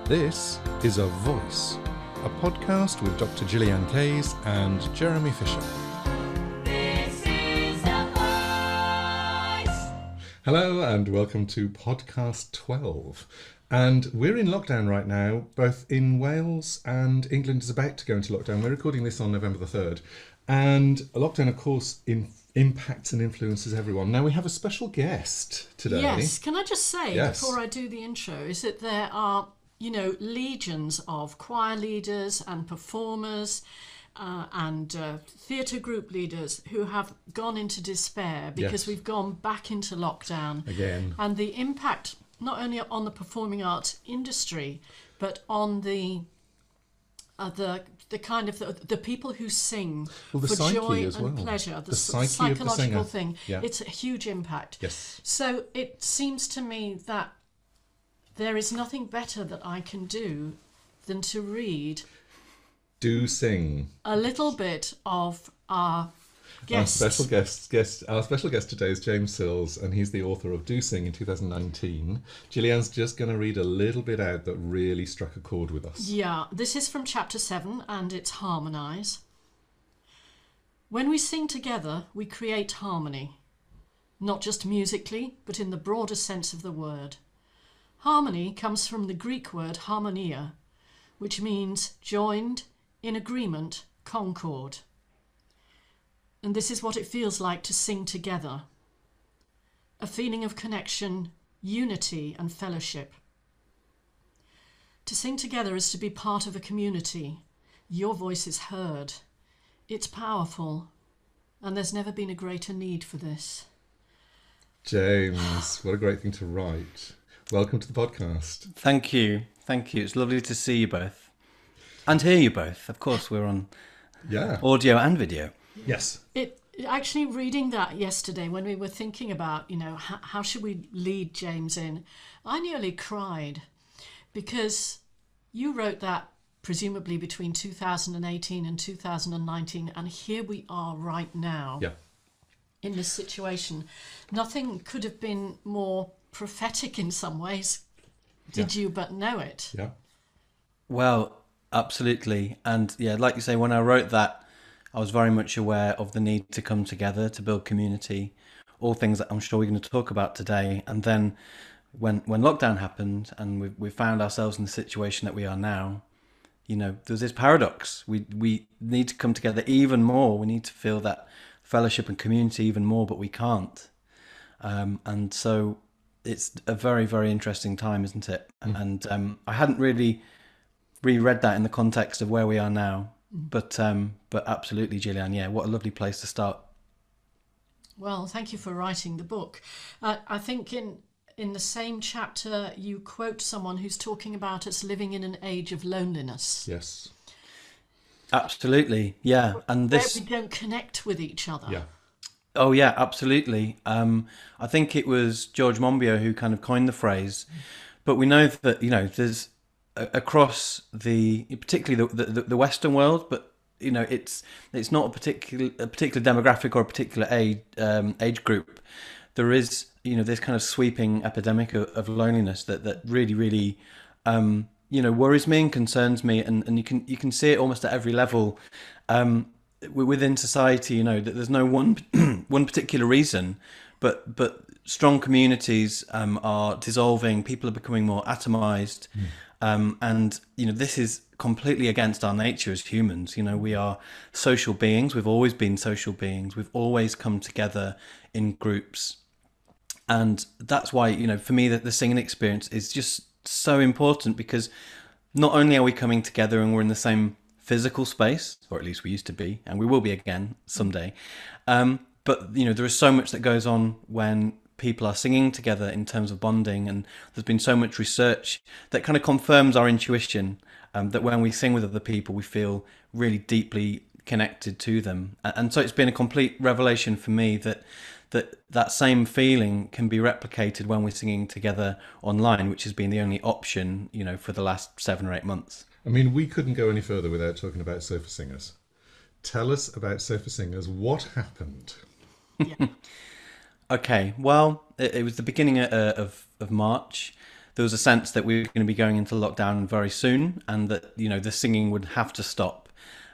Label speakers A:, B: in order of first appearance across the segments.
A: This is A Voice, a podcast with Dr. Gillian Kayes and Jeremy Fisher.
B: This is A Voice.
A: Hello and welcome to podcast 12. And we're in lockdown right now, both in Wales and England is about to go into lockdown. We're recording this on November the 3rd. And lockdown, of course, impacts and influences everyone. Now we have a special guest today.
C: Yes, can I just say,
A: Yes.
C: before I do the intro, is that there are, legions of choir leaders and performers and theatre group leaders who have gone into despair because
A: Yes.
C: we've gone back into lockdown.
A: Again.
C: And the impact, not only on the performing arts industry, but on the kind of the people who sing
A: Well, the
C: for
A: psyche
C: joy
A: as
C: and
A: well.
C: pleasure,
A: The psyche of the
C: psychological
A: singer.
C: thing.
A: Yeah.
C: It's a huge impact.
A: Yes.
C: So it seems to me that there is nothing better that I can do than to read
A: Do sing.
C: a little bit of our guests.
A: Our special guest today is James Sills, and he's the author of Do Sing in 2019. Gillian's just going to read a little bit out that really struck a chord with us.
C: Yeah, this is from chapter 7 and it's Harmonise. When we sing together, we create harmony, not just musically, but in the broader sense of the word. Harmony comes from the Greek word harmonia, which means joined, in agreement, concord. And this is what it feels like to sing together. A feeling of connection, unity and fellowship. To sing together is to be part of a community. Your voice is heard. It's powerful. And there's never been a greater need for this.
A: James, what a great thing to write. Welcome to the podcast.
D: Thank you. It's lovely to see you both. And hear you both. Of course, we're on audio and video.
A: Yes.
C: It actually, reading that yesterday when we were thinking about, how should we lead James in, I nearly cried because you wrote that presumably between 2018 and 2019, and here we are right now in this situation. Nothing could have been more prophetic in some ways, did you but know it.
A: Yeah.
D: Well, absolutely. And yeah, like you say, when I wrote that, I was very much aware of the need to come together to build community, all things that I'm sure we're going to talk about today. And then when lockdown happened and we found ourselves in the situation that we are now, there's this paradox. We need to come together even more. We need to feel that fellowship and community even more, but we can't. And so it's a very, very interesting time, isn't it? And I hadn't really reread that in the context of where we are now. But absolutely, Gillian, what a lovely place to start.
C: Well, thank you for writing the book. I think in the same chapter, you quote someone who's talking about us living in an age of loneliness.
A: Yes.
D: Absolutely, yeah. And this,
C: where we don't connect with each other.
A: Yeah.
D: oh yeah, absolutely. I think it was George Monbiot who kind of coined the phrase. But we know that there's across particularly the Western world, but it's not a particular demographic or a particular age group. There is this kind of sweeping epidemic of loneliness that really, really worries me and concerns me, and you can see it almost at every level within society. That there's no one one particular reason, but strong communities are dissolving. People are becoming more atomized. And this is completely against our nature as humans. We are social beings. We've always been social beings. We've always come together in groups, and that's why for me that the singing experience is just so important, because not only are we coming together and we're in the same physical space, or at least we used to be, and we will be again someday, but there is so much that goes on when people are singing together in terms of bonding, and there's been so much research that kind of confirms our intuition that when we sing with other people we feel really deeply connected to them. And so it's been a complete revelation for me that same feeling can be replicated when we're singing together online, which has been the only option for the last 7 or 8 months.
A: I mean, we couldn't go any further without talking about Sofa Singers. Tell us about Sofa Singers. What happened?
C: Yeah.
D: Okay, well, it was the beginning of March. there was a sense that we were going to be going into lockdown very soon, and that, you know, the singing would have to stop.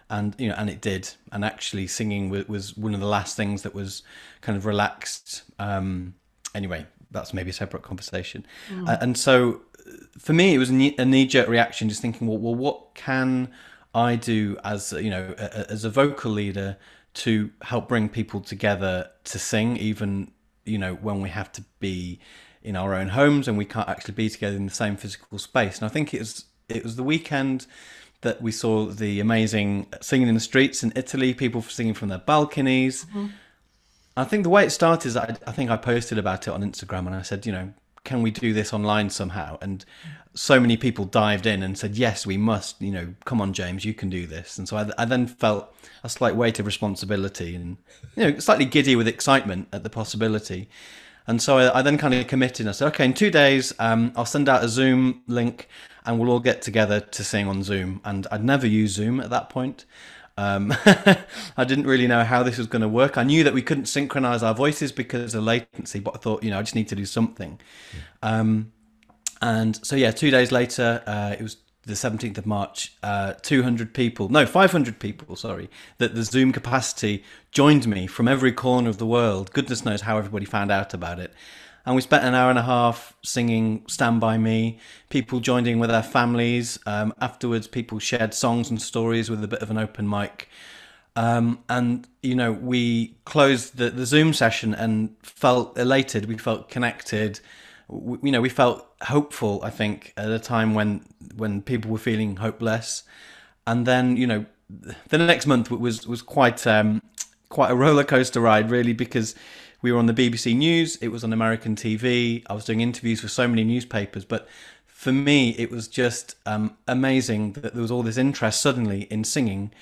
D: And, you know, and it did. And actually singing was one of the last things that was kind of relaxed. Anyway, that's maybe a separate conversation. And so for me, it was a knee-jerk reaction, just thinking, well, what can I do as, you know, as a vocal leader to help bring people together to sing, even, you know, when we have to be in our own homes and we can't actually be together in the same physical space. And I think it was the weekend that we saw the amazing Singing in the Streets in Italy, people singing from their balconies. I think the way it started is I think I posted about it on Instagram, and I said, you know, can we do this online somehow? And so many people dived in and said, yes, we must, you know, come on, James, you can do this. And so I then felt a slight weight of responsibility and, you know, slightly giddy with excitement at the possibility. And so I then kind of committed. I said, okay, in 2 days, I'll send out a Zoom link and we'll all get together to sing on Zoom. And I'd never used Zoom at that point. I didn't really know how this was going to work. I knew that we couldn't synchronize our voices because of latency, but I thought, you know, I just need to do something. And so, yeah, 2 days later, it was the 17th of March, 500 people, sorry, that the Zoom capacity joined me from every corner of the world. Goodness knows how everybody found out about it. And we spent an hour and a half singing Stand By Me. People joined in with their families. Afterwards, people shared songs and stories with a bit of an open mic. And, you know, we closed the Zoom session and felt elated. We felt connected. We felt hopeful, I think, at a time when people were feeling hopeless. And then, you know, the next month was quite a roller coaster ride, really, because we were on the BBC News, it was on American TV, I was doing interviews for so many newspapers. But for me, it was just amazing that there was all this interest suddenly in singing,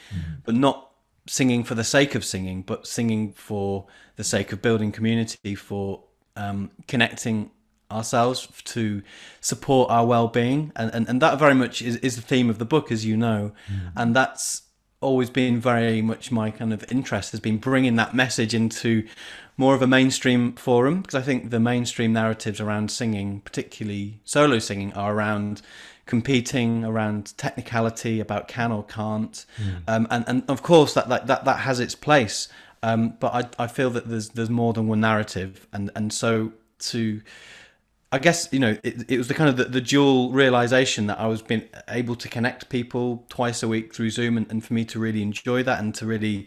D: but not singing for the sake of singing, but singing for the sake of building community, for connecting ourselves, to support our well-being. And that very much is the theme of the book, as you know. And that's always been very much my kind of interest, has been bringing that message into more of a mainstream forum, because I think the mainstream narratives around singing, particularly solo singing, are around competing, around technicality, about can or can't. And of course that has its place. But I feel that there's more than one narrative. And so I guess, you know, it was the kind of the dual realization that I was being able to connect people twice a week through Zoom, and for me to really enjoy that and to really,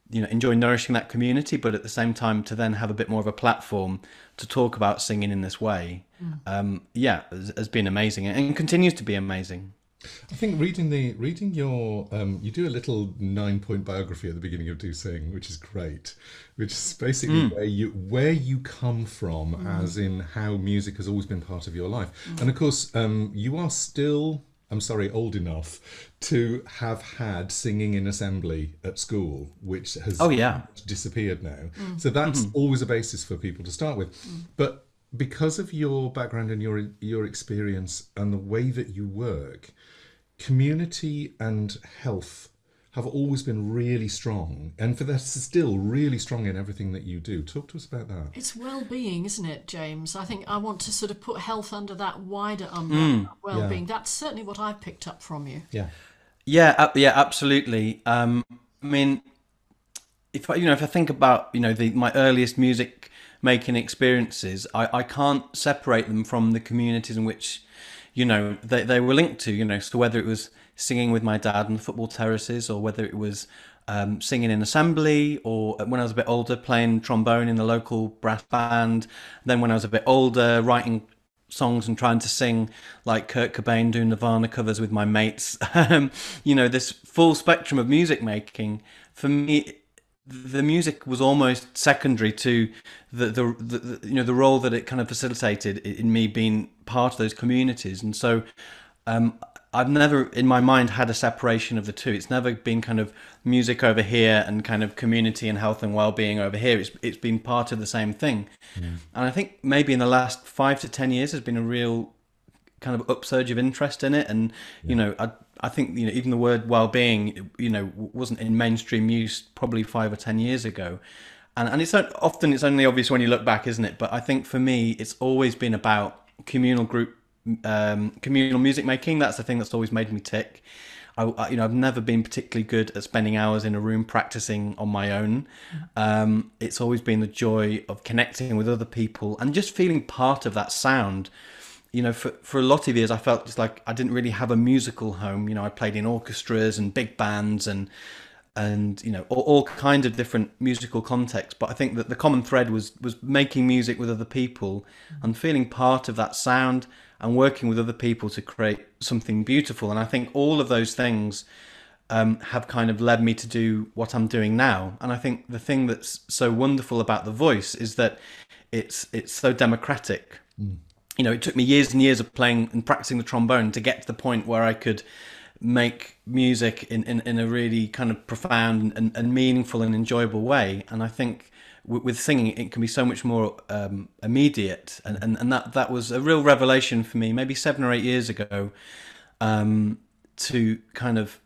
D: you know, enjoy nourishing that community, but at the same time to then have a bit more of a platform to talk about singing in this way. Has been amazing and continues to be amazing.
A: I think reading your you do a little 9-point biography at the beginning of Do Sing, which is great, which is basically where you come from, as in how music has always been part of your life. And of course, you are still, I'm sorry, old enough to have had singing in assembly at school, which has disappeared now. So that's always a basis for people to start with. But because of your background and your experience and the way that you work, community and health have always been really strong, and for that still really strong in everything that you do. Talk to us about that.
C: It's well-being, isn't it, James? I think I want to sort of put health under that wider umbrella. Well-being. That's certainly what I've picked up from you.
D: Yeah, absolutely. I mean, if I think about, you know, my earliest music making experiences, I can't separate them from the communities in which, you know, they were linked to, you know. So whether it was singing with my dad on the football terraces, or whether it was singing in assembly, or when I was a bit older playing trombone in the local brass band, then when I was a bit older writing songs and trying to sing like Kurt Cobain doing Nirvana covers with my mates. You know, this full spectrum of music making, for me, the music was almost secondary to the you know, the role that it kind of facilitated in me being part of those communities. And so I've never in my mind had a separation of the two. It's never been kind of music over here and kind of community and health and well-being over here. It's been part of the same thing. And I think maybe in the last 5 to 10 years there's been a real kind of upsurge of interest in it. And you know, I think, you know, even the word well-being, you know, wasn't in mainstream use probably 5 or 10 years ago. And it's only obvious when you look back, isn't it? But I think for me, it's always been about communal group communal music making. That's the thing that's always made me tick. I've never been particularly good at spending hours in a room practicing on my own. It's always been the joy of connecting with other people and just feeling part of that sound. For a lot of years, I felt just like I didn't really have a musical home. I played in orchestras and big bands and all kinds of different musical contexts. But I think that the common thread was making music with other people and feeling part of that sound and working with other people to create something beautiful. And I think all of those things have kind of led me to do what I'm doing now. And I think the thing that's so wonderful about the voice is that it's so democratic. It took me years and years of playing and practicing the trombone to get to the point where I could make music in a really kind of profound and meaningful and enjoyable way. And I think with singing, it can be so much more immediate. And that was a real revelation for me, maybe 7 or 8 years ago, to kind of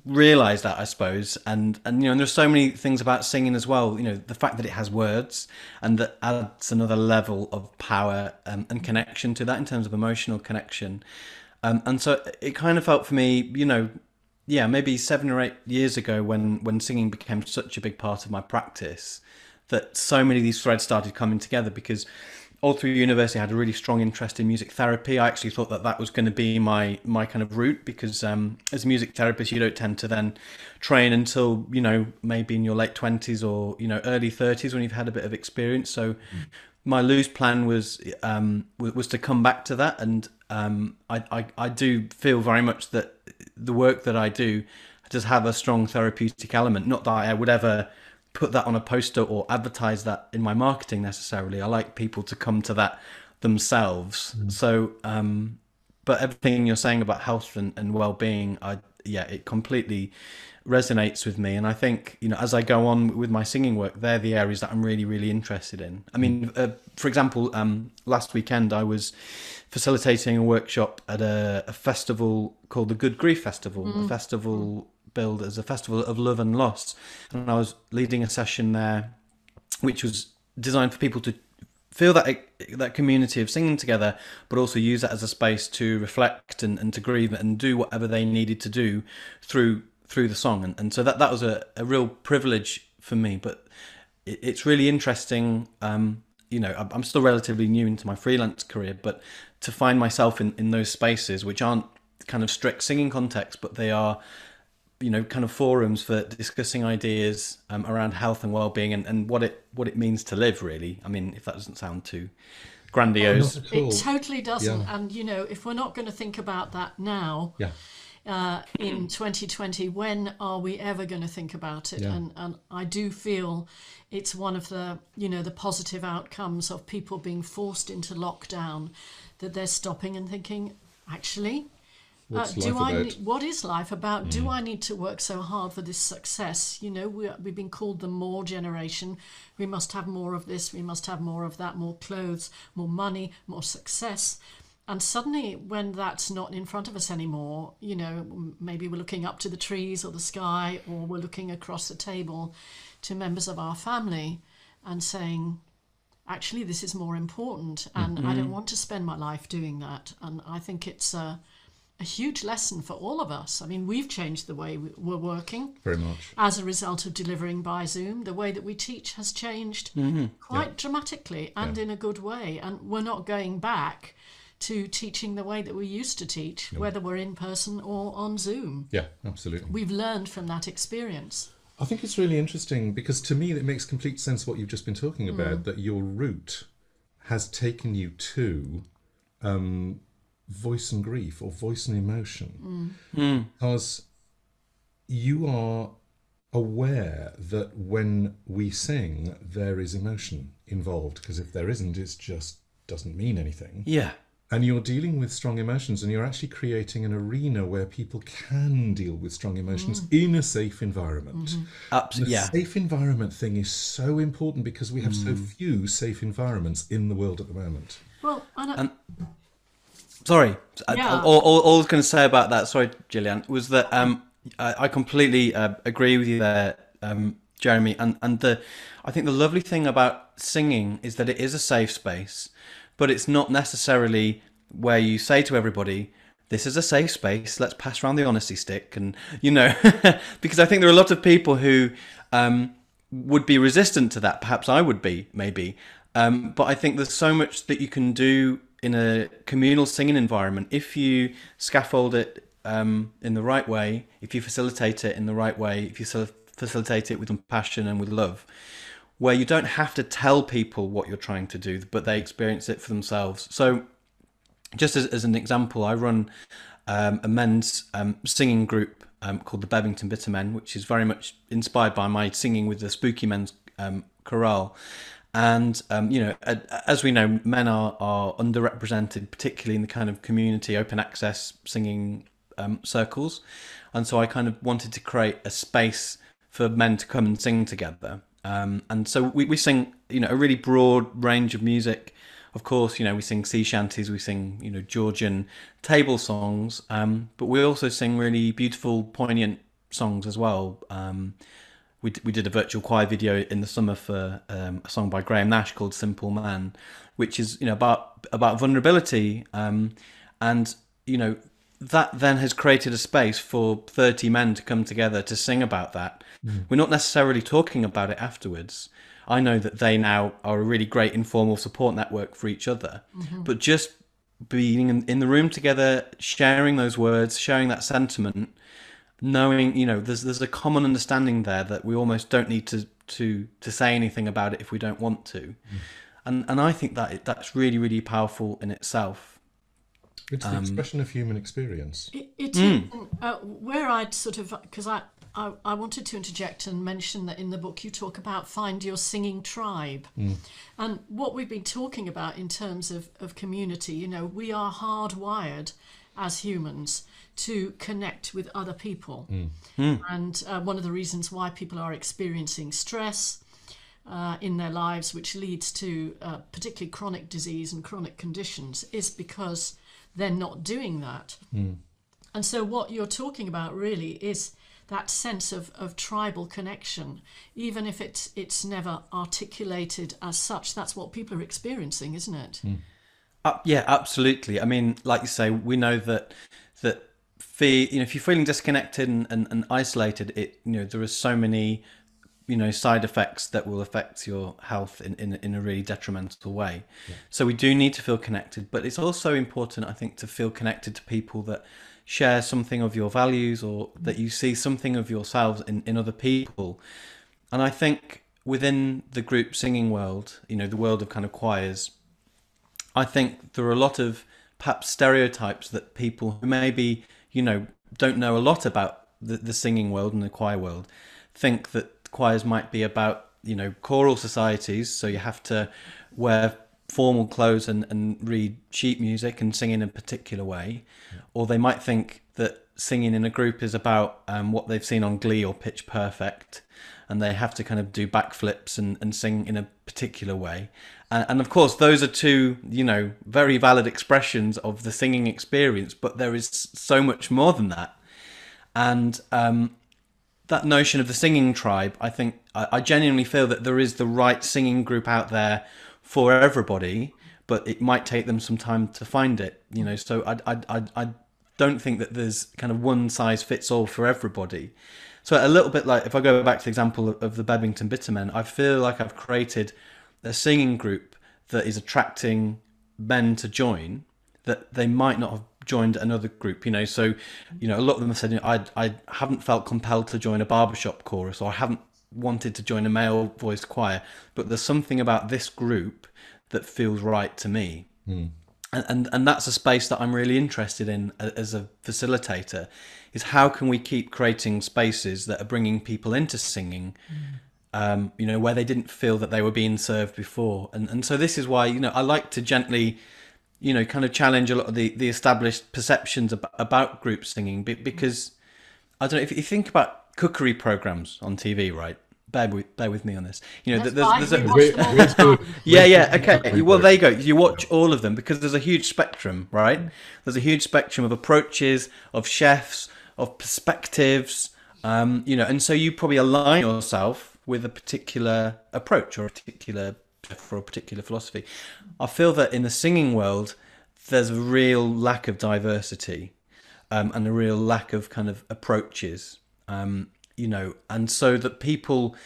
D: realize that, I suppose. And there's so many things about singing as well. The fact that it has words, and that adds another level of power and connection to that in terms of emotional connection. And so it kind of felt for me, maybe 7 or 8 years ago when singing became such a big part of my practice, that so many of these threads started coming together, because all through university I had a really strong interest in music therapy. I actually thought that was going to be my kind of route, because as a music therapist you don't tend to then train until maybe in your late 20s or early 30s when you've had a bit of experience. So my loose plan was to come back to that, and I do feel very much that the work that I do does have a strong therapeutic element. Not that I would ever put that on a poster or advertise that in my marketing necessarily. I like people to come to that themselves. So, but everything you're saying about health and well-being, it completely resonates with me. And I think, as I go on with my singing work, they're the areas that I'm really, really interested in. I mean, for example, last weekend I was facilitating a workshop at a festival called the Good Grief Festival, a festival billed as a festival of love and loss. And I was leading a session there, which was designed for people to feel that community of singing together, but also use that as a space to reflect and to grieve and do whatever they needed to do through the song. And so that was a real privilege for me. But it's really interesting. I'm still relatively new into my freelance career, but to find myself in those spaces, which aren't kind of strict singing contexts, but they are kind of forums for discussing ideas around health and well-being and what it means to live, really. I mean, if that doesn't sound too grandiose.
A: Not at all.
C: It totally doesn't.
A: Yeah.
C: And, if we're not going to think about that now, in 2020, when are we ever going to think about it?
A: Yeah.
C: And I do feel it's one of the, the positive outcomes of people being forced into lockdown, that they're stopping and thinking, actually,
A: What's life about?
C: What is life about? Do I need to work so hard for this success? We've been called the more generation. We must have more of this. We must have more of that. More clothes, more money, more success. And suddenly, when that's not in front of us anymore, maybe we're looking up to the trees or the sky, or we're looking across the table to members of our family and saying, actually, this is more important. And I don't want to spend my life doing that. And I think it's a huge lesson for all of us. I mean, we've changed the way we're working
A: Very much.
C: as a result of delivering by Zoom. The way that we teach has changed quite dramatically and in a good way. And we're not going back to teaching the way that we used to teach, whether we're in person or on Zoom.
A: Yeah, absolutely.
C: We've learned from that experience.
A: I think it's really interesting, because to me it makes complete sense what you've just been talking about, that your route has taken you to voice and grief, or voice and emotion, because you are aware that when we sing there is emotion involved, because if there isn't, it just doesn't mean anything.
D: Yeah.
A: And you're dealing with strong emotions, and you're actually creating an arena where people can deal with strong emotions in a safe environment.
D: Absolutely.
A: The
D: Yeah.
A: safe environment thing is so important, because we have so few safe environments in the world at the moment.
C: Well,
D: Sorry.
C: Yeah.
D: All I was going to say about that, sorry, Gillian, was that I completely agree with you there, Jeremy. And I think the lovely thing about singing is that it is a safe space, but it's not necessarily where you say to everybody, this is a safe space, let's pass around the honesty stick, and because I think there are a lot of people who would be resistant to that. Perhaps I would be, maybe, but I think there's so much that you can do in a communal singing environment if you scaffold it in the right way, if you facilitate it in the right way, if you facilitate it with compassion and with love, where you don't have to tell people what you're trying to do, but they experience it for themselves. So just as an example, I run a men's singing group called the Bebington Bittermen, which is very much inspired by my singing with the Spooky Men's Chorale. And, as we know, men are underrepresented, particularly in the kind of community open access singing circles. And so I kind of wanted to create a space for men to come and sing together. And so we sing, a really broad range of music. Of course, we sing sea shanties, we sing, Georgian table songs, but we also sing really beautiful, poignant songs as well. We did a virtual choir video in the summer for a song by Graham Nash called Simple Man, which is about vulnerability, and that then has created a space for 30 men to come together to sing about that. We're not necessarily talking about it afterwards. I know that they now are a really great informal support network for each other, but just being in the room together, sharing those words, sharing that sentiment, knowing, there's a common understanding there that we almost don't need to say anything about it if we don't want to. And I think that's really, really powerful in itself.
A: It's the expression of human experience.
C: Where I'd sort of, because I wanted to interject and mention that in the book you talk about find your singing tribe. And what we've been talking about in terms of community, we are hardwired as humans to connect with other people. And one of the reasons why people are experiencing stress in their lives, which leads to particularly chronic disease and chronic conditions, is because they're not doing that. And so what you're talking about really is that sense of tribal connection, even if it's never articulated as such. That's what people are experiencing, isn't it?
D: Yeah, absolutely. I mean, like you say, we know that if you're feeling disconnected and isolated, there are so many side effects that will affect your health in a really detrimental way. So we do need to feel connected, but it's also important, I think, to feel connected to people that share something of your values, or that you see something of yourselves in other people. And I think within the group singing world, the world of kind of choirs, I think there are a lot of perhaps stereotypes that people who maybe, don't know a lot about the singing world and the choir world think that choirs might be about, choral societies. So you have to wear formal clothes and read sheet music and sing in a particular way. Or they might think that singing in a group is about what they've seen on Glee or Pitch Perfect, and they have to kind of do backflips and sing in a particular way. And of course, those are two, very valid expressions of the singing experience, but there is so much more than that. And that notion of the singing tribe, I think, I genuinely feel that there is the right singing group out there for everybody, but it might take them some time to find it, so I don't think that there's kind of one size fits all for everybody. So a little bit like, if I go back to the example of the Bebington Bittermen, I feel like I've created a singing group that is attracting men to join that they might not have joined another group, so a lot of them have said, I haven't felt compelled to join a barbershop chorus, or I haven't wanted to join a male voiced choir, but there's something about this group that feels right to me. And that's a space that I'm really interested in as a facilitator, is how can we keep creating spaces that are bringing people into singing, where they didn't feel that they were being served before. And so this is why, I like to gently, kind of challenge a lot of the established perceptions about group singing, because I don't know, if you think about cookery programs on TV, right? Bear with me on this. There's okay. Well, there you go. You watch all of them because there's a huge spectrum, right? There's a huge spectrum of approaches, of chefs, of perspectives, and so you probably align yourself with a particular approach or a particular philosophy. I feel that in the singing world, there's a real lack of diversity, and a real lack of kind of approaches, and so that people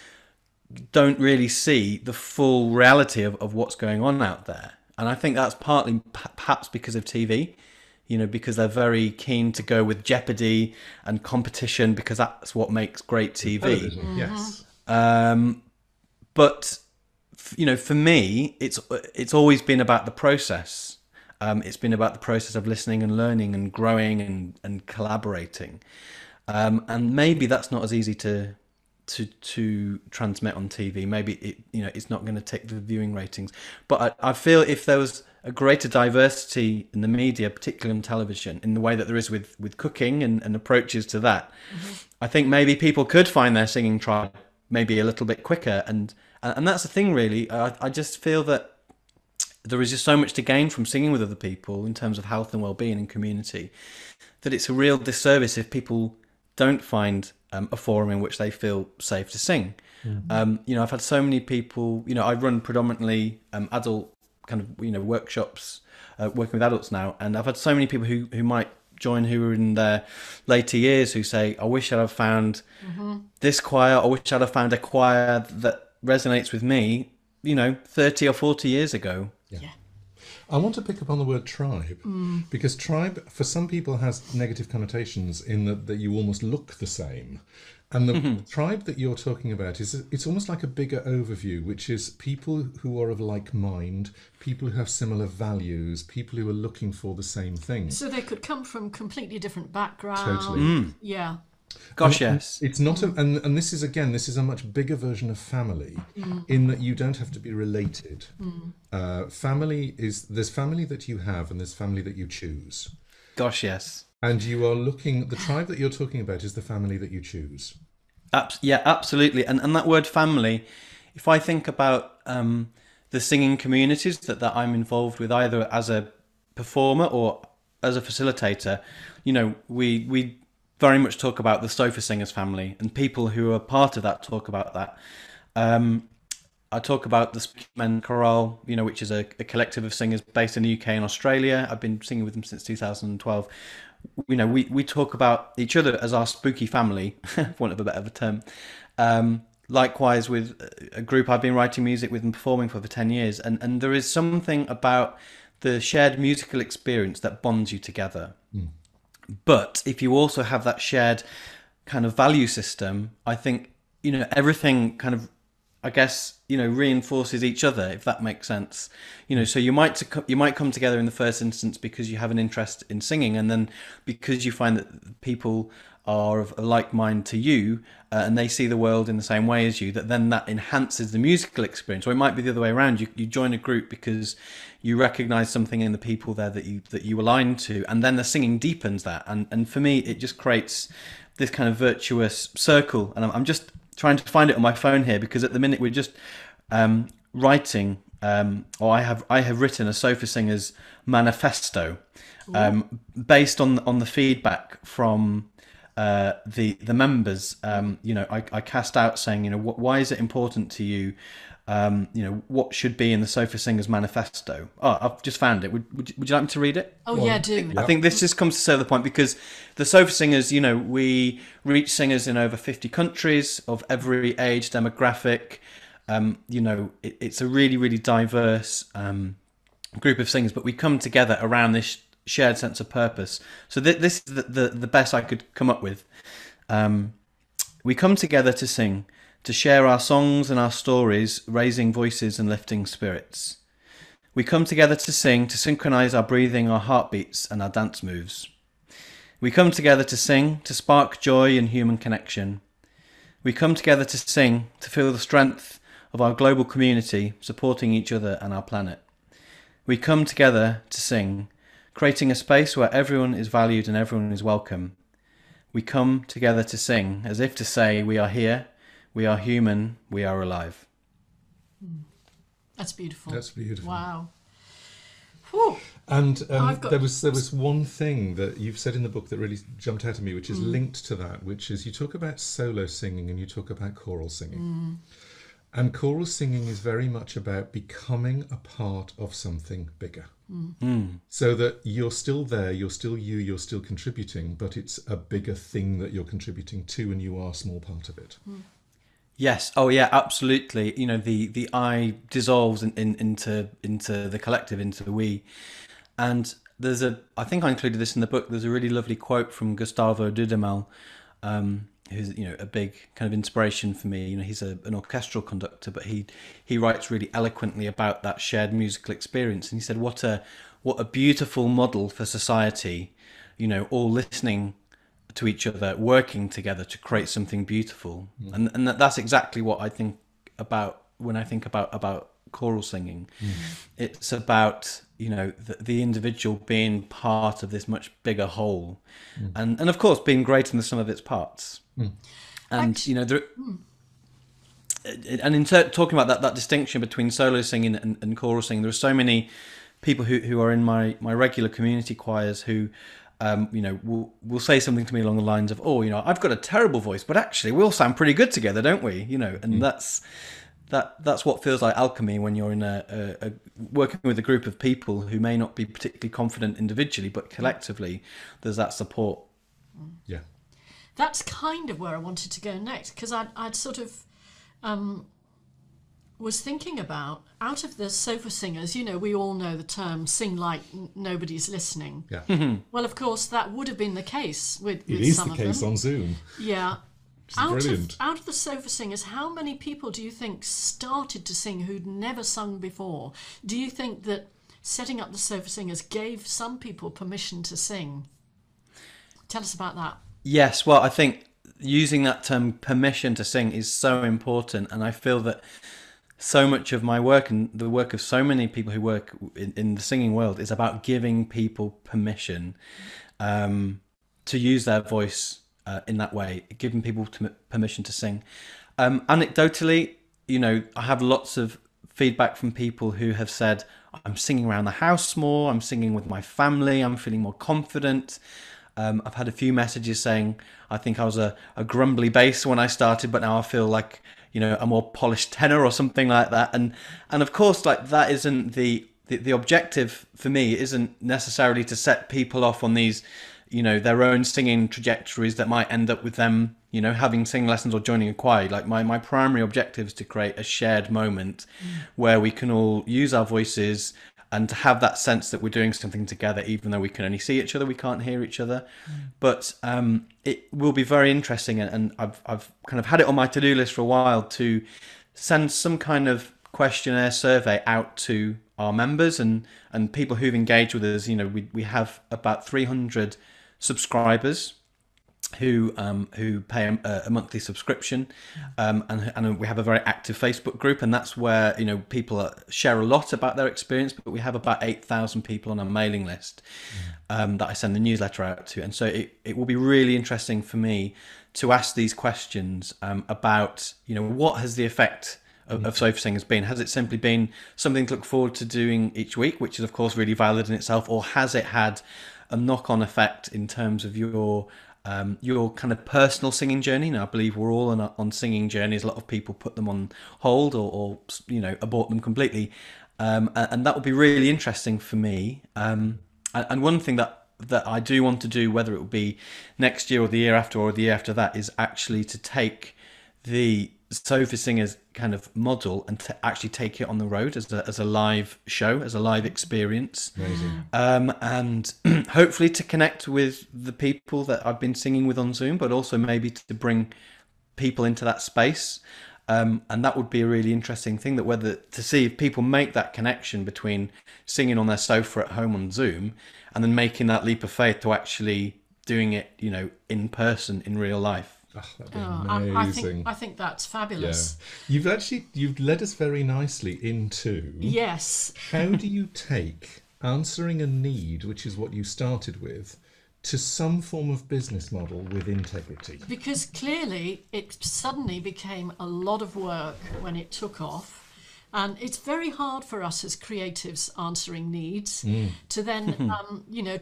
D: don't really see the full reality of what's going on out there. And I think that's partly perhaps because of TV, because they're very keen to go with jeopardy and competition because that's what makes great TV.
A: Television, yes.
D: But for me, it's always been about the process. It's been about the process of listening and learning and growing and collaborating. And maybe that's not as easy to transmit on TV. Maybe it's not going to take the viewing ratings. But I feel if there was a greater diversity in the media, particularly on television, in the way that there is with cooking and approaches to that, I think maybe people could find their singing tribe maybe a little bit quicker. And that's the thing, really. I just feel that there is just so much to gain from singing with other people in terms of health and well-being and community, that it's a real disservice if people don't find a forum in which they feel safe to sing. I've had so many people, I run predominantly adult kind of, workshops, working with adults now. And I've had so many people who might join who are in their later years who say, I wish I'd have found this choir, I wish I'd have found a choir that resonates with me, 30 or 40 years ago.
C: Yeah.
A: I want to pick up on the word tribe, because tribe for some people has negative connotations in that you almost look the same. And the tribe that you're talking about it's almost like a bigger overview, which is people who are of like mind, people who have similar values, people who are looking for the same thing.
C: So they could come from completely different backgrounds.
A: Totally.
C: Yeah.
D: Gosh,
A: And
D: yes.
A: It's not and this is a much bigger version of family, in that you don't have to be related. There's family that you have and there's family that you choose.
D: Gosh, yes.
A: And you are the tribe that you're talking about is the family that you choose.
D: Yeah, absolutely. And that word family, if I think about the singing communities that I'm involved with, either as a performer or as a facilitator, we very much talk about the Sofa Singers family, and people who are part of that talk about that. I talk about the Speaking Men Chorale, which is a collective of singers based in the UK and Australia. I've been singing with them since 2012. We talk about each other as our spooky family, for want of a better term. Likewise with a group I've been writing music with and performing for 10 years. And there is something about the shared musical experience that bonds you together. But if you also have that shared kind of value system, I think, everything kind of, I guess, reinforces each other, if that makes sense. So you might come together in the first instance because you have an interest in singing, and then because you find that people are of a like mind to you, and they see the world in the same way as you, that enhances the musical experience. Or it might be the other way around. You join a group because you recognise something in the people there that you align to, and then the singing deepens that. And for me, it just creates this kind of virtuous circle. And I'm just trying to find it on my phone here, because at the minute we're just writing, or I have written a Sofa Singers manifesto, based on the feedback from the members. I cast out saying, why is it important to you? What should be in the Sofa Singers manifesto? Oh, I've just found it. Would you like me to read it?
C: Oh, yeah, do.
D: I think this just comes to serve the point, because the Sofa Singers, we reach singers in over 50 countries of every age demographic. It's a really, really diverse group of singers, but we come together around this shared sense of purpose. So this is the best I could come up with. We come together to sing, to share our songs and our stories, raising voices and lifting spirits. We come together to sing, to synchronize our breathing, our heartbeats, and our dance moves. We come together to sing, to spark joy and human connection. We come together to sing, to feel the strength of our global community, supporting each other and our planet. We come together to sing, creating a space where everyone is valued and everyone is welcome. We come together to sing, as if to say, we are here, we are human, we are alive.
C: That's beautiful.
A: That's beautiful.
C: Wow. Whew.
A: And
C: I've got-
A: there was one thing that you've said in the book that really jumped out at me, which is linked to that, which is you talk about solo singing and you talk about choral singing. And choral singing is very much about becoming a part of something bigger. So that you're still there, you're still you, you're still contributing, but it's a bigger thing that you're contributing to, and you are a small part of it.
D: Yes. Oh, yeah. Absolutely. You know, the I dissolves into the collective, into the we. And there's I think I included this in the book. There's a really lovely quote from Gustavo Dudamel, who's a big kind of inspiration for me. You know, he's an orchestral conductor, but he writes really eloquently about that shared musical experience. And he said, what a beautiful model for society. You know, all listening to each other, working together to create something beautiful. And that's exactly what I think about when I think about choral singing. It's about the individual being part of this much bigger whole, and of course being great in the sum of its parts. And talking about that distinction between solo singing and choral singing, there are so many people who are in my regular community choirs who will say something to me along the lines of, I've got a terrible voice, but actually we all sound pretty good together, don't we? And that's what feels like alchemy when you're in a working with a group of people who may not be particularly confident individually, but collectively there's that support.
A: Yeah.
C: That's kind of where I wanted to go next, because I'd sort of was thinking about, out of the sofa singers, we all know the term sing like nobody's listening.
A: Yeah.
C: Well, of course, that would have been the case with
A: It is
C: some
A: the
C: of
A: case
C: them.
A: on Zoom.
C: Yeah.
A: Which is brilliant.
C: Out of the sofa singers, how many people do you think started to sing who'd never sung before? Do you think that setting up the sofa singers gave some people permission to sing? Tell us about that.
D: Yes, well, I think using that term permission to sing is so important, and I feel that so much of my work and the work of so many people who work in the singing world is about giving people permission to use their voice in that way, giving people permission to sing. Anecdotally, I have lots of feedback from people who have said, I'm singing around the house more, I'm singing with my family, I'm feeling more confident. I've had a few messages saying, I think I was a grumbly bass when I started, but now I feel like, a more polished tenor or something like that. And of course, like, that isn't the objective for me. It isn't necessarily to set people off on these, their own singing trajectories that might end up with them, having singing lessons or joining a choir. Like, my primary objective is to create a shared moment where we can all use our voices and to have that sense that we're doing something together, even though we can only see each other, we can't hear each other. But it will be very interesting, and I've kind of had it on my to-do list for a while to send some kind of questionnaire survey out to our members and people who've engaged with us. We have about 300 subscribers who pay a monthly subscription, and we have a very active Facebook group, and that's where people share a lot about their experience. But we have about 8,000 people on our mailing list that I send the newsletter out to, and so it will be really interesting for me to ask these questions about what has the effect of sofa singers been. Has it simply been something to look forward to doing each week, which is of course really valid in itself, or has it had a knock-on effect in terms of your kind of personal singing journey? Now, I believe we're all on singing journeys. A lot of people put them on hold or abort them completely, and that will be really interesting for me. And one thing that I do want to do, whether it will be next year or the year after or the year after that, is actually to take the sofa singers kind of model and to actually take it on the road as a live show, as a live experience.
A: Amazing.
D: And hopefully to connect with the people that I've been singing with on Zoom, but also maybe to bring people into that space. And that would be a really interesting thing, that whether to see if people make that connection between singing on their sofa at home on Zoom and then making that leap of faith to actually doing it, in person, in real life.
A: Oh, that'd be amazing.
C: I think that's fabulous.
A: Yeah. You've led us very nicely into
C: Yes.
A: how do you take answering a need, which is what you started with, to some form of business model with integrity?
C: Because clearly it suddenly became a lot of work when it took off. And it's very hard for us as creatives answering needs to then,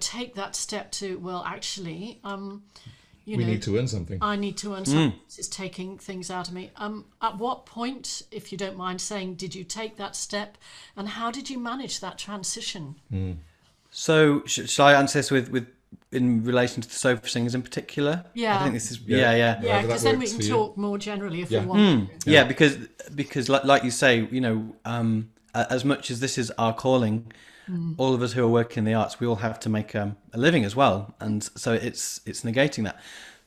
C: take that step to, well, actually, you
A: We
C: know,
A: need to earn something.
C: I need to earn something. It's taking things out of me. At what point, if you don't mind saying, did you take that step, and how did you manage that transition?
D: So shall I answer this with in relation to the Sofa Singers in particular?
C: Yeah.
D: I think this is
A: Yeah.
D: yeah.
C: Yeah,
A: Wherever that
C: because then we
A: works
C: can
A: for you.
C: talk more generally if
A: Yeah.
C: we want.
D: Yeah, because like you say, you know, as much as this is our calling, all of us who are working in the arts, we all have to make a living as well, and so it's negating that.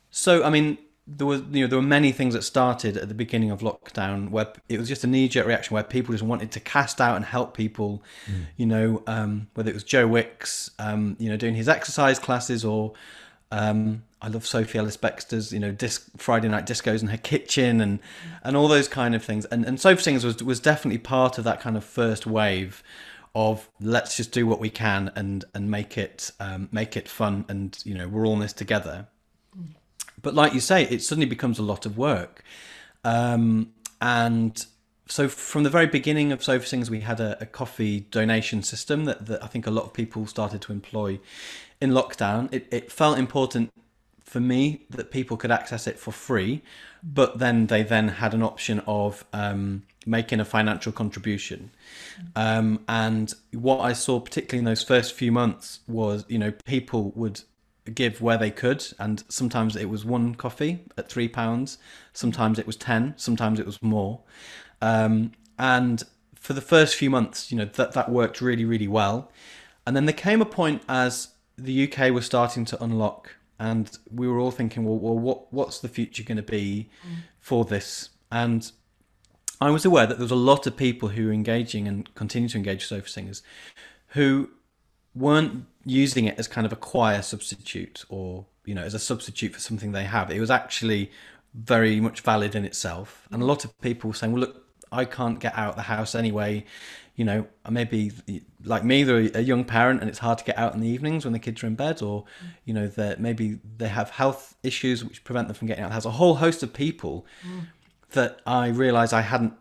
D: So I mean, there were many things that started at the beginning of lockdown where it was just a knee-jerk reaction where people just wanted to cast out and help people, you know, whether it was Joe Wicks, you know, doing his exercise classes, or I love Sophie Ellis-Bextor's, you know, Friday night discos in her kitchen, and all those kind of things. And Sofa Singers was definitely part of that kind of first wave of let's just do what we can and make it fun, and you know, we're all in this together. But like you say, it suddenly becomes a lot of work. And so from the very beginning of Sofa Singers, we had a coffee donation system that I think a lot of people started to employ in lockdown. It felt important for me that people could access it for free, but then they had an option of making a financial contribution. And what I saw particularly in those first few months was, you know, people would give where they could, and sometimes it was one coffee at £3, sometimes it was 10, sometimes it was more. And for the first few months, you know, that worked really, really well. And then there came a point as the UK was starting to unlock, and we were all thinking, well, what's the future going to be for this? And I was aware that there was a lot of people who were engaging and continue to engage Sofa Singers who weren't using it as kind of a choir substitute, or, you know, as a substitute for something they have. It was actually very much valid in itself. And a lot of people were saying, well, look, I can't get out of the house anyway. You know, maybe like me, they're a young parent and it's hard to get out in the evenings when the kids are in bed, or, you know, that maybe they have health issues which prevent them from getting out of the house. A whole host of people that I realised I hadn't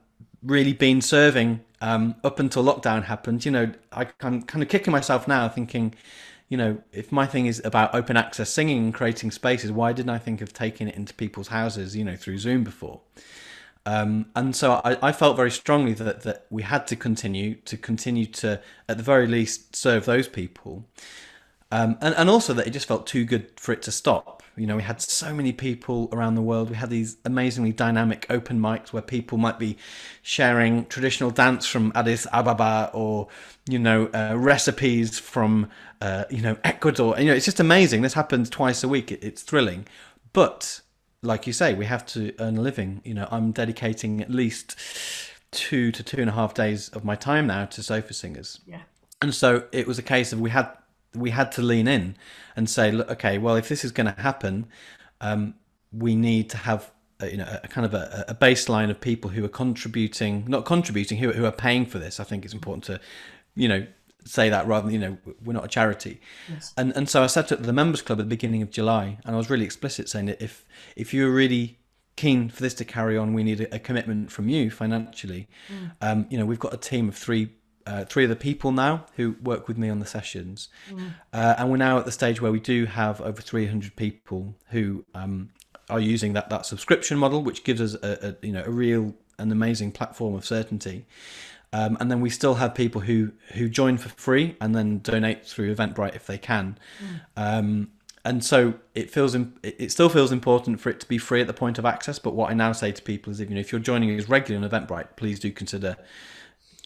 D: really been serving up until lockdown happened. You know, I'm kind of kicking myself now thinking, you know, if my thing is about open access singing and creating spaces, why didn't I think of taking it into people's houses, you know, through Zoom before? And so I felt very strongly that we had to continue to, at the very least, serve those people. And also that it just felt too good for it to stop. You know, we had so many people around the world. We had these amazingly dynamic open mics where people might be sharing traditional dance from Addis Ababa, or, you know, recipes from, you know, Ecuador. And, you know, it's just amazing. This happens twice a week. It's thrilling. But like you say, we have to earn a living. You know, I'm dedicating at least 2 to 2.5 days of my time now to Sofa Singers.
C: Yeah.
D: And so it was a case of we had to lean in and say, look, okay, well, if this is going to happen, we need to have you know, a kind of a baseline of people who are not contributing, who are paying for this. I think it's important to, you know, say that rather than, you know, we're not a charity.
C: Yes.
D: And so I set up the members club at the beginning of July, and I was really explicit saying that if you're really keen for this to carry on, we need a commitment from you financially. You know, we've got a team of three of the people now who work with me on the sessions, and we're now at the stage where we do have over 300 people who are using that subscription model, which gives us a you know, a real and amazing platform of certainty. And then we still have people who join for free and then donate through Eventbrite if they can. And so it still feels important for it to be free at the point of access. But what I now say to people is, if you're joining us regularly on Eventbrite, please do consider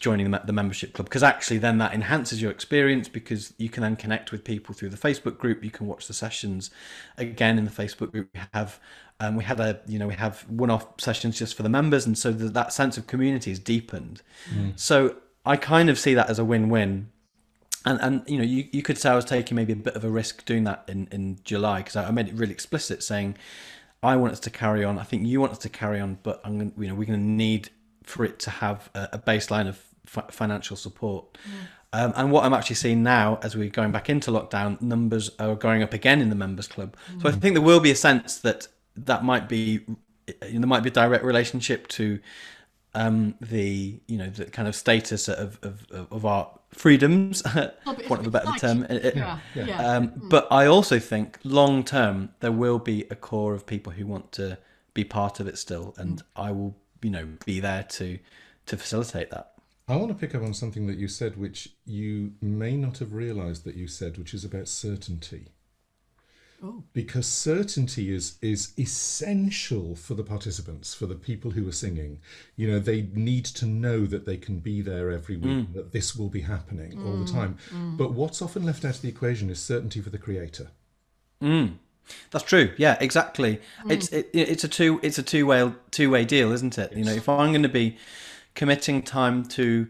D: joining the membership club, because actually then that enhances your experience, because you can then connect with people through the Facebook group. You can watch the sessions again in the Facebook group. We have one-off sessions just for the members, and so that sense of community is deepened. So I kind of see that as a win-win. And you know, you could say I was taking maybe a bit of a risk doing that in July, because I made it really explicit, saying I want us to carry on. I think you want us to carry on, but we're going to need for it to have a baseline of financial support. And what I'm actually seeing now, as we're going back into lockdown, numbers are going up again in the members club. So I think there will be a sense that might be, there might be a direct relationship to the kind of status of our freedoms,
C: Oh,
D: for
C: but
D: want of a better
C: like-
D: term.
C: Yeah.
D: But I also think long term there will be a core of people who want to be part of it still, and I will, be there to facilitate that.
A: I want to pick up on something that you said, which you may not have realised that you said, which is about certainty.
C: Oh.
A: Because certainty is essential for the participants, for the people who are singing. They need to know that they can be there every week, that this will be happening all the time. But what's often left out of the equation is certainty for the creator.
D: That's true. Yeah, exactly. It's a two-way deal, isn't it? If I'm going to be committing time to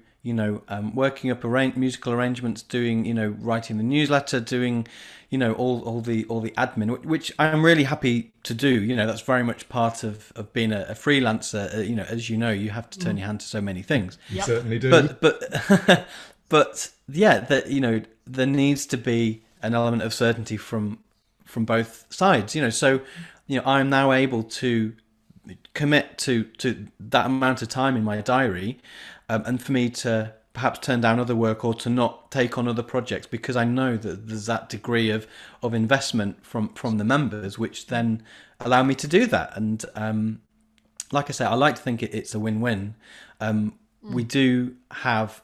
D: working up musical arrangements, doing writing the newsletter, doing all the admin, which I am really happy to do. That's very much part of being a freelancer. As you have to turn your hand to so many things.
A: You certainly do.
D: But yeah, that there needs to be an element of certainty from both sides. So I'm now able to commit to that amount of time in my diary, and for me to perhaps turn down other work or to not take on other projects, because I know that there's that degree of investment from the members, which then allow me to do that. And like I say, I like to think it's a win-win. We do have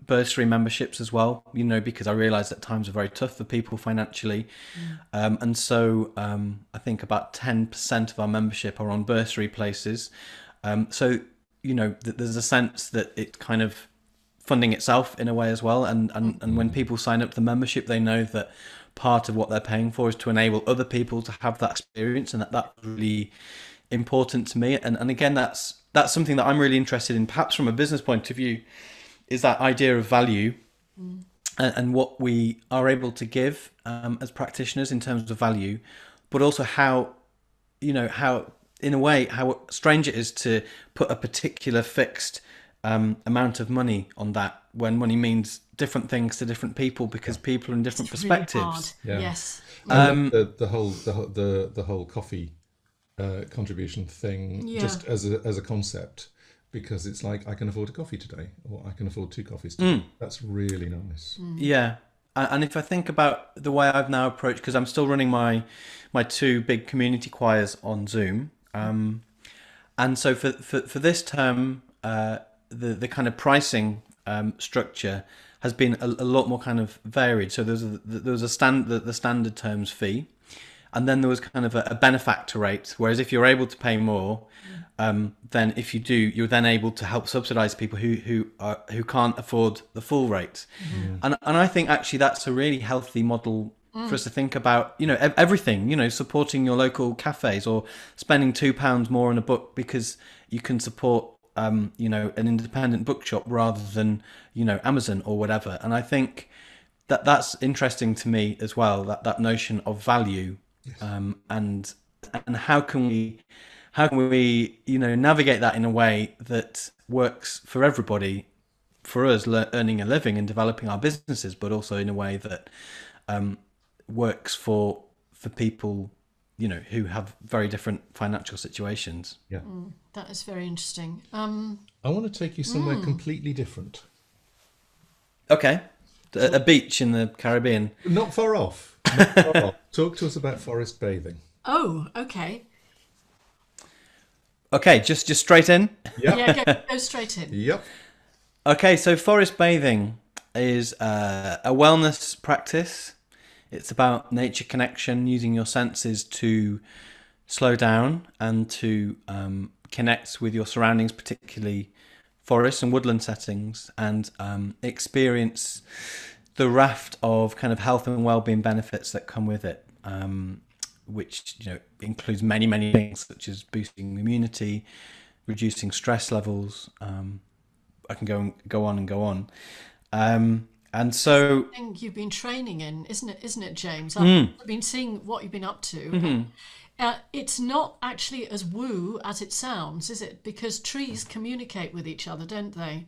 D: bursary memberships as well, because I realise that times are very tough for people financially. And so I think about 10% of our membership are on bursary places. So, there's a sense that it kind of funding itself in a way as well. And when people sign up to the membership, they know that part of what they're paying for is to enable other people to have that experience. And that's really important to me. And again, that's something that I'm really interested in, perhaps from a business point of view, is that idea of value and what we are able to give as practitioners in terms of value, but also how in a way, how strange it is to put a particular fixed amount of money on that, when money means different things to different people, because people are in different
C: It's really
A: Yeah.
C: hard. Yes.
A: The whole coffee contribution thing, just as a concept, because it's like, I can afford a coffee today, or I can afford 2 coffees today. That's really nice.
D: Yeah. And if I think about the way I've now approached, because I'm still running my 2 big community choirs on Zoom, and so for this term, the kind of pricing structure has been a lot more kind of varied. So there was the standard terms fee, and then there was kind of a benefactor rate. Whereas if you're able to pay more, then if you do, you're then able to help subsidise people who can't afford the full rate. And I think actually that's a really healthy model for us to think about. Everything. Supporting your local cafes, or spending £2 more on a book because you can support an independent bookshop rather than Amazon or whatever. And I think that's interesting to me as well, that notion of value. Yes. And how can we navigate that in a way that works for everybody, for us earning a living and developing our businesses, but also in a way that works for people who have very different financial situations.
A: Yeah.
C: That is very interesting.
A: I want to take you somewhere completely different.
D: Okay. A beach in the Caribbean.
A: Not far off. Not far off. Talk to us about forest bathing.
C: Oh, okay.
D: Okay, just straight in.
A: Yep.
C: Yeah, go straight in.
A: Yep.
D: Okay, so forest bathing is a wellness practice. It's about nature connection, using your senses to slow down and to connect with your surroundings, particularly forest and woodland settings, and experience the raft of kind of health and well-being benefits that come with it, which includes many things, such as boosting immunity, reducing stress levels. I can go on and go on. And so,
C: I think you've been training in, isn't it, James? I've been seeing what you've been up to. It's not actually as woo as it sounds, is it? Because trees communicate with each other, don't they?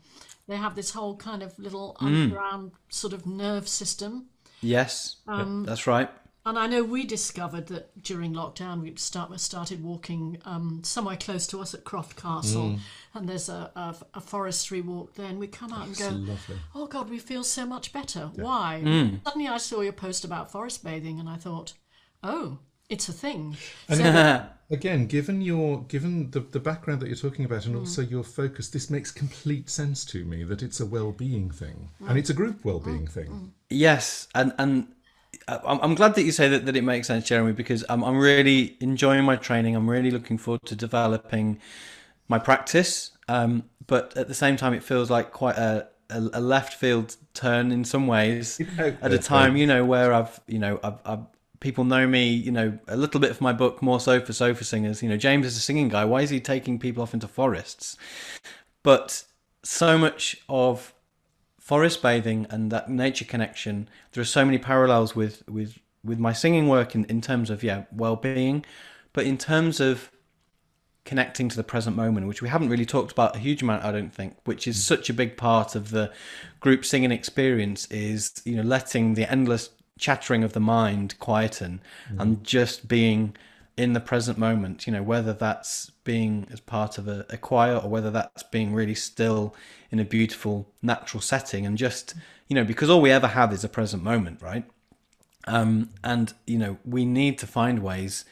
C: They have this whole kind of little underground sort of nerve system.
D: yes, that's right.
C: And I know we discovered that during lockdown we started walking somewhere close to us at Croft Castle, and there's a forestry walk there, and we come out and
A: It's
C: go,
A: lovely.
C: oh God, we feel so much better. Why? Suddenly I saw your post about forest bathing, and I thought, oh, it's a thing.
A: And again, given the background that you're talking about, and also your focus, this makes complete sense to me that it's a well-being thing, and it's a group well-being thing.
D: Yes, and I'm glad that you say that it makes sense, Jeremy, because I'm really enjoying my training. I'm really looking forward to developing my practice, but at the same time, it feels like quite a left field turn in some ways at a time, where I've people know me, a little bit for my book, More So for Sofa Singers. James is a singing guy. Why is he taking people off into forests? But so much of forest bathing and that nature connection, there are so many parallels with my singing work in terms of well-being, but in terms of connecting to the present moment, which we haven't really talked about a huge amount, I don't think, which is such a big part of the group singing experience, is letting the endless chattering of the mind quieten and just being in the present moment, whether that's being as part of a choir or whether that's being really still in a beautiful natural setting, and just because all we ever have is a present moment, right? And we need to find ways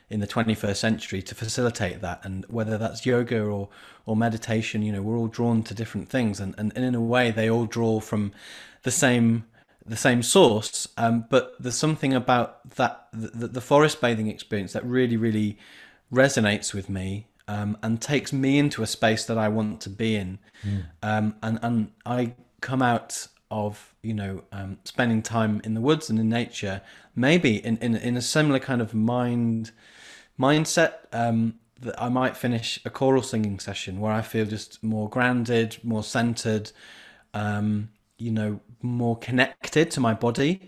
D: in the 21st century to facilitate that, and whether that's yoga or meditation, we're all drawn to different things, and in a way they all draw from the same source, but there's something about that the forest bathing experience that really, really resonates with me, and takes me into a space that I want to be in. And I come out of spending time in the woods and in nature, maybe in a similar kind of mindset, that I might finish a choral singing session where I feel just more grounded, more centered, more connected to my body.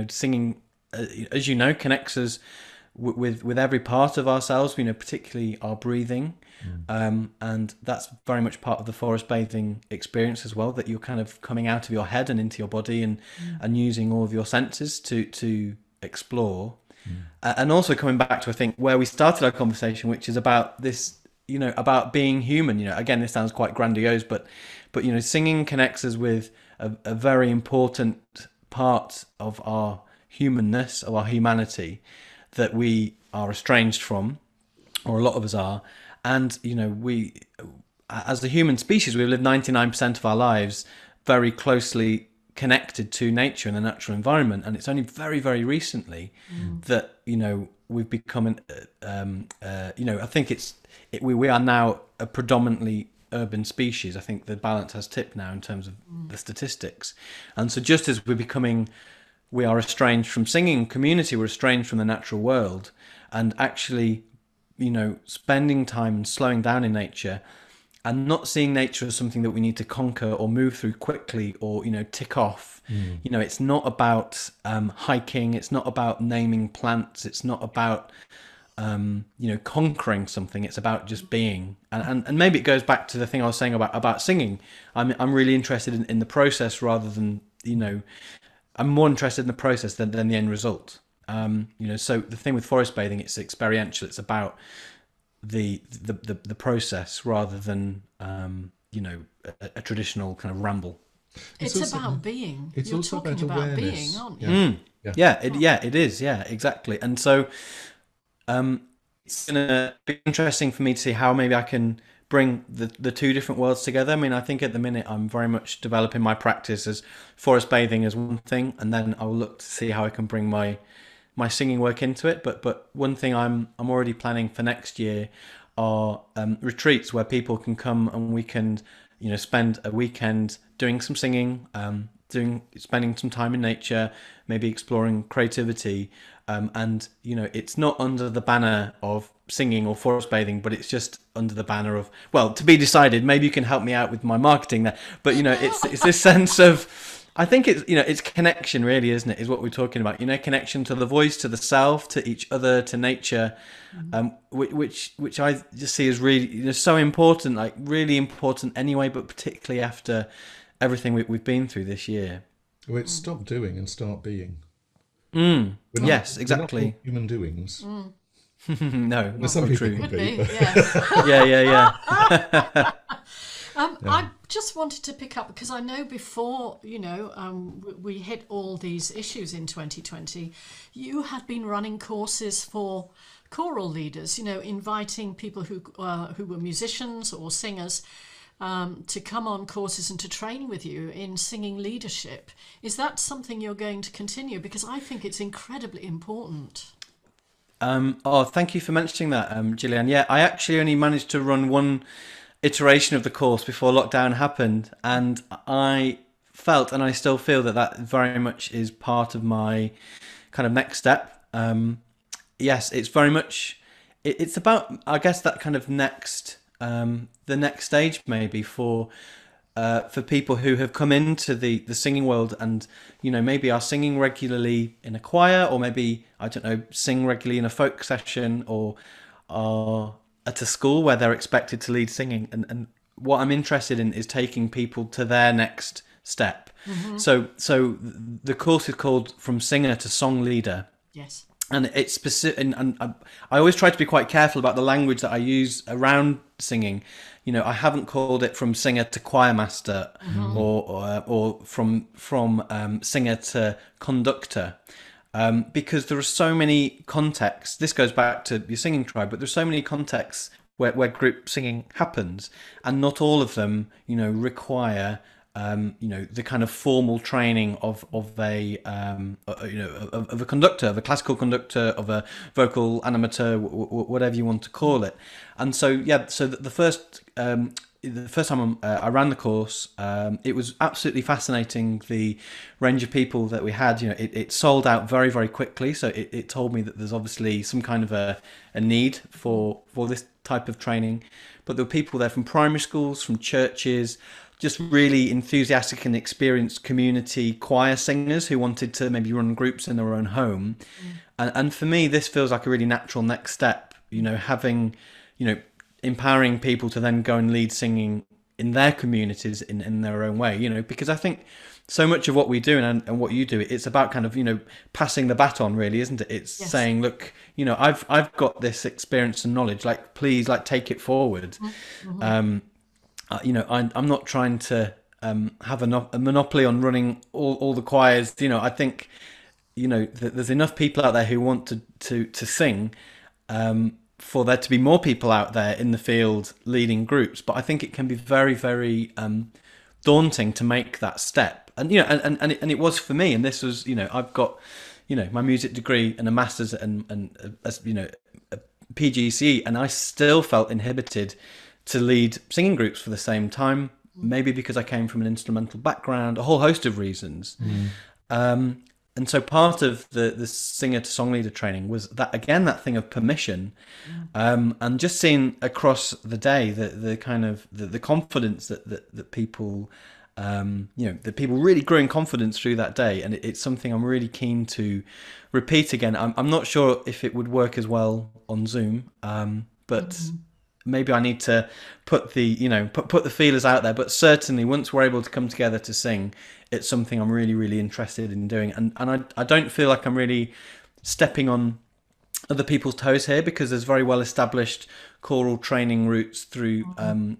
D: Singing, as connects us with every part of ourselves, particularly our breathing. And that's very much part of the forest bathing experience as well, that you're kind of coming out of your head and into your body, and using all of your senses to explore. And also coming back to, I think, where we started our conversation, which is about this, about being human. Again, this sounds quite grandiose, but singing connects us with a very important part of our humanness, of our humanity, that we are estranged from, or a lot of us are. And we, as the human species, we've lived 99% of our lives very closely connected to nature and the natural environment, and it's only very, very recently that we've become I think we are now a predominantly urban species. I think the balance has tipped now in terms of the statistics, and so just as we are estranged from singing community, we're estranged from the natural world, and actually spending time and slowing down in nature, and not seeing nature as something that we need to conquer or move through quickly or tick off. It's not about hiking, it's not about naming plants, it's not about conquering something. It's about just being, and maybe it goes back to the thing I was saying about singing. I'm really interested in the process rather than I'm more interested in the process than the end result. So the thing with forest bathing, it's experiential. It's about the process rather than a traditional kind of ramble.
C: It's
A: also
C: about being.
A: It's
C: You're
A: also
C: talking
A: about
C: about
A: awareness.
C: being, aren't you?
D: It is. Yeah, exactly. And so it's gonna be interesting for me to see how maybe I can bring the two different worlds together. I mean, I think at the minute I'm very much developing my practice as forest bathing as one thing, and then I'll look to see how I can bring my singing work into it. But one thing I'm already planning for next year are retreats where people can come and we can spend a weekend doing some singing, spending some time in nature, maybe exploring creativity, and it's not under the banner of singing or forest bathing, but it's just under the banner of, well, to be decided. Maybe you can help me out with my marketing there, but it's this sense of, I think it's connection, really, isn't it? Is what we're talking about. Connection to the voice, to the self, to each other, to nature, which I just see as really so important, like really important anyway, but particularly after everything we've been through this year.
A: Well, it's stop doing and start being. We're not-
D: Yes,
A: we're not
D: exactly.
A: all human doings.
D: No,
A: Well,
D: not
A: some people
D: true.
A: could
C: Could be,
A: but-
C: yeah.
D: Yeah.
C: I just wanted to pick up because I know before, we hit all these issues in 2020, you had been running courses for choral leaders, inviting people who were musicians or singers to come on courses and to train with you in singing leadership. Is that something you're going to continue? Because I think it's incredibly important.
D: Thank you for mentioning that, Gillian. Yeah, I actually only managed to run one iteration of the course before lockdown happened, and I felt, and I still feel, that very much is part of my kind of next step. Yes, it's very much, it's about, I guess, that kind of next, the next stage maybe for people who have come into the singing world and, maybe are singing regularly in a choir, or maybe, I don't know, sing regularly in a folk session, or are at a school where they're expected to lead singing. And what I'm interested in is taking people to their next step.
C: Mm-hmm.
D: So the course is called From Singer to Song Leader.
C: Yes.
D: And it's specific, and I always try to be quite careful about the language that I use around singing. I haven't called it from singer to choir master, or from singer to conductor, because there are so many contexts. This goes back to your singing tribe, but there's so many contexts where group singing happens, and not all of them, require the kind of formal training of a conductor, of a classical conductor, of a vocal animator, whatever you want to call it. And so, so the first time I ran the course, it was absolutely fascinating, the range of people that we had. It sold out very, very quickly, so it told me that there's obviously some kind of a need for this type of training. But there were people there from primary schools, from churches, just really enthusiastic and experienced community choir singers who wanted to maybe run groups in their own home. And for me, this feels like a really natural next step, having, empowering people to then go and lead singing in their communities in their own way, because I think so much of what we do and what you do, it's about kind of, passing the baton, really, isn't it? It's
C: Yes.
D: saying, look, I've got this experience and knowledge, please, take it forward. I'm not trying to have a monopoly on running all the choirs. I think, that there's enough people out there who want to sing, for there to be more people out there in the field leading groups. But I think it can be very, very daunting to make that step. And it was for me. And this was, I've got, my music degree and a master's and a PGCE, and I still felt inhibited to lead singing groups for the same time, maybe because I came from an instrumental background, a whole host of reasons. And so part of the singer to song leader training was that thing of permission, and just seeing across the day the kind of the confidence that people, that people really grew in confidence through that day. And it's something I'm really keen to repeat again. I'm not sure if it would work as well on Zoom, but maybe I need to put the put the feelers out there. But certainly, once we're able to come together to sing, it's something I'm really, really interested in doing. And I don't feel like I'm really stepping on other people's toes here, because there's very well established choral training routes through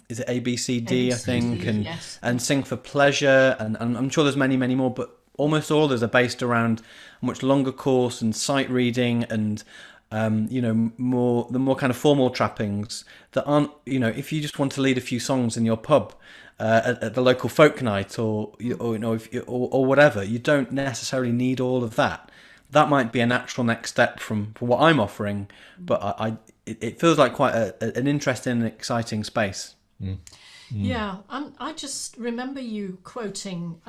D: is it ABCD, I think, and
C: yes.
D: and Sing for Pleasure, and I'm sure there's many, many more, but almost all of those are based around a much longer course and sight reading and the more kind of formal trappings that aren't, if you just want to lead a few songs in your pub at the local folk night or whatever, you don't necessarily need all of that. That might be a natural next step for what I'm offering, but it feels like quite an interesting and exciting space.
C: Yeah, I just remember you quoting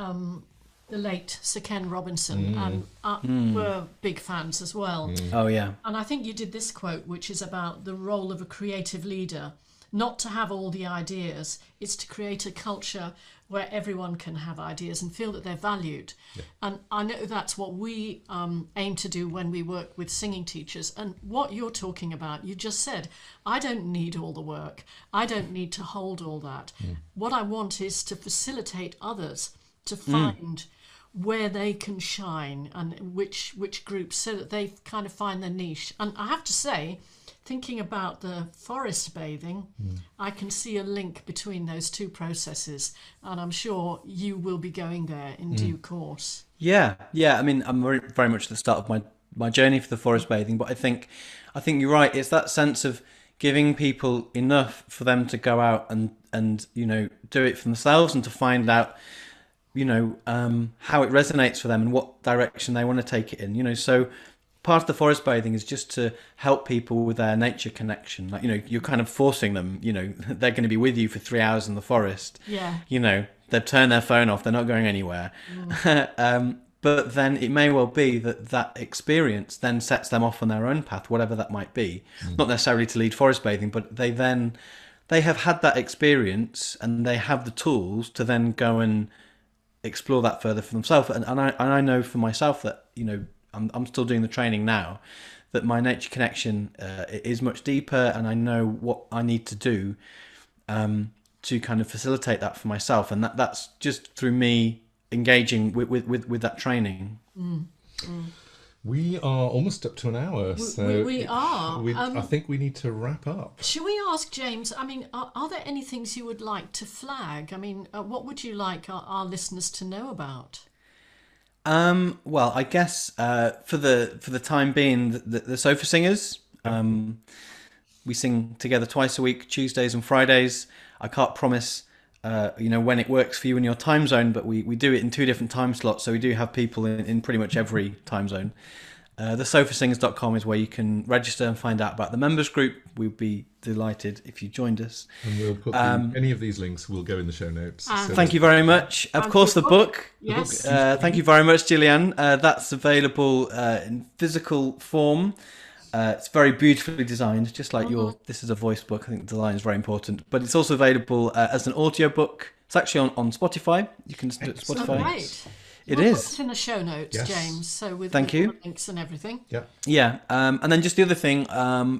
C: the late Sir Ken Robinson, and we're big fans as well.
D: Oh yeah.
C: And I think you did this quote, which is about the role of a creative leader, not to have all the ideas, it's to create a culture where everyone can have ideas and feel that they're valued. Yeah. And I know that's what we aim to do when we work with singing teachers. And what you're talking about, you just said, I don't need all the work. I don't need to hold all that. What I want is to facilitate others to find where they can shine and which groups, so that they kind of find their niche. And I have to say, thinking about the forest bathing, I can see a link between those two processes, and I'm sure you will be going there in due course.
D: Yeah. I mean, I'm very much at the start of my journey for the forest bathing, but I think you're right. It's that sense of giving people enough for them to go out and do it for themselves and to find out how it resonates for them and what direction they want to take it in. So part of the forest bathing is just to help people with their nature connection. Like, you're kind of forcing them, they're going to be with you for 3 hours in the forest.
C: Yeah.
D: They've turned their phone off, they're not going anywhere. But then it may well be that experience then sets them off on their own path, whatever that might be. Not necessarily to lead forest bathing, but they have had that experience and they have the tools to then go and explore that further for themselves. And I know for myself that, I'm still doing the training now, that my nature connection is much deeper, and I know what I need to do to kind of facilitate that for myself. And that's just through me engaging with that training.
A: We are almost up to an hour, so
C: we are.
A: I think we need to wrap up.
C: Shall we ask James, I mean, are there any things you would like to flag? I mean, what would you like our listeners to know about?
D: Well, I guess for the time being, the Sofa Singers, we sing together twice a week, Tuesdays and Fridays. I can't promise when it works for you in your time zone, but we do it in 2 different time slots, so we do have people in pretty much every time zone. Thesofasingers.com is where you can register and find out about the members group. We'd be delighted if you joined us.
A: And we'll put any of these links will go in the show notes.
D: Thank you very much. Of course, the book.
C: Yes.
D: Thank you very much, Gillian. That's available in physical form. It's very beautifully designed, just like this is a voice book. I think the design is very important. But it's also available as an audio book. It's actually on Spotify. You can do it on Spotify.
C: Oh, great.
D: It
C: We'll
D: is.
C: put it in the show notes,
A: Yes.
C: James. So with
D: Thank
C: the
D: you.
C: links and everything.
A: Yeah.
D: And then just the other thing,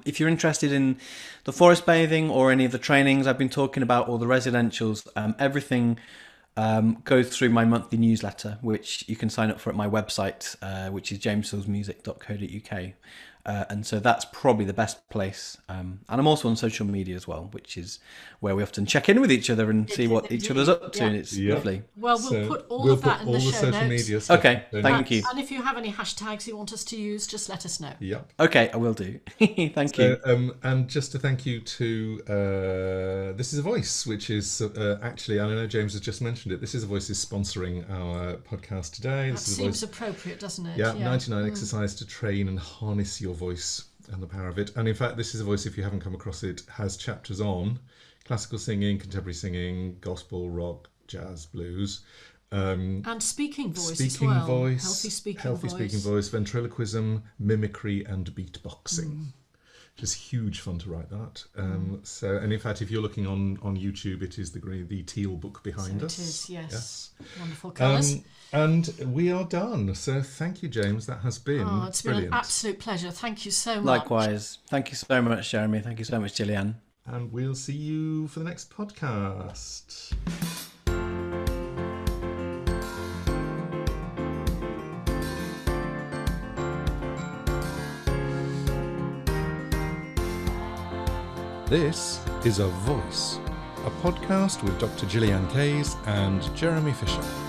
D: if you're interested in the forest bathing or any of the trainings I've been talking about, or the residentials, everything goes through my monthly newsletter, which you can sign up for at my website, which is jameshillsmusic.co.uk. And so that's probably the best place. And I'm also on social media as well, which is where we often check in with each other and see what each other's up to.
C: Yeah.
D: And it's lovely.
C: Well, we'll put all of that in the show
A: social
C: notes.
A: media stuff.
D: Okay, thank you.
C: And if you have any hashtags you want us to use, just let us know.
A: Yep.
D: Okay, I will do. Thank you.
A: And just to thank you to This Is a Voice, which is actually, and I know James has just mentioned it, This Is a Voice is sponsoring our podcast today.
C: That
A: This is a
C: seems
A: Voice.
C: appropriate, doesn't it?
A: Yeah, 99 exercise to train and harness your voice and the power of it. And in fact, This Is a Voice, if you haven't come across it, has chapters on classical singing, contemporary singing, gospel, rock, jazz, blues.
C: And speaking voice as
A: Speaking
C: well.
A: voice,
C: Healthy speaking voice.
A: ventriloquism, mimicry, and beatboxing. Just huge fun to write that. So, and in fact, if you're looking on YouTube, it is the teal book behind
C: So
A: us.
C: it is, yes. Wonderful
A: Um,
C: colours.
A: and we are done. So thank you, James. That has been
C: It's been
A: brilliant.
C: an absolute pleasure. Thank you so much.
D: Likewise. Thank you so much, Jeremy. Thank you so much, Gillian.
A: And we'll see you for the next podcast. This is A Voice, a podcast with Dr. Gillian Kays and Jeremy Fisher.